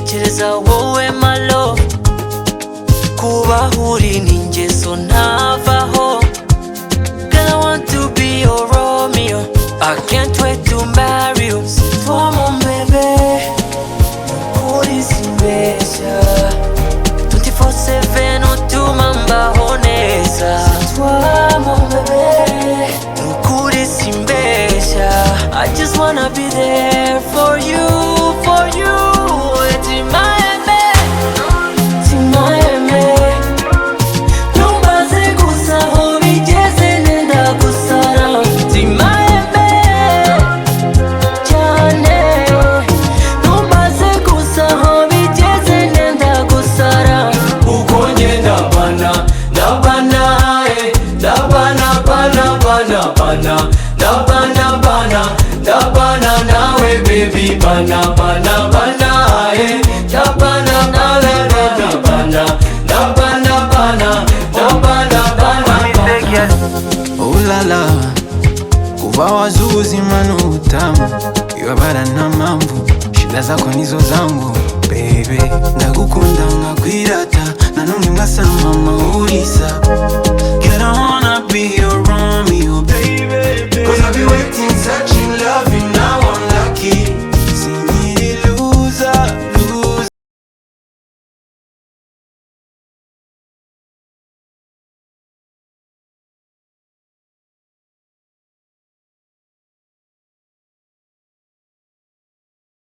ntekereza wowe my love. Kubaho uri ni ingeso ntavaho. Girl, I want to be your Romeo. I can't wait to marry you. C'est toi mon bébé, nukuri simbeshya. 24/7 utuma mbaho neza. C'est toi mon bébé, nukuri simbeshya. I just wanna be there for you, for you. Timaeme, timaeme. Numbaze gusa aho bigeze nenda gusara. Timaeme cyane. Numbaze gusa aho bigeze nenda gusara. Uko ngenda bana, ndabana ndabana bana bana bana. Ndabana bana, ndabana nawe baby bana bana bana. Ndabana bana bana, ndabana bana, ndabana bana. Oh la la, kuva wazuzi manu utamu. Yabara na mambo, shida zako nizo zangu baby. Ndagukunda ngakwirata, na numwe mwasama maulisa. Girl, I wanna be your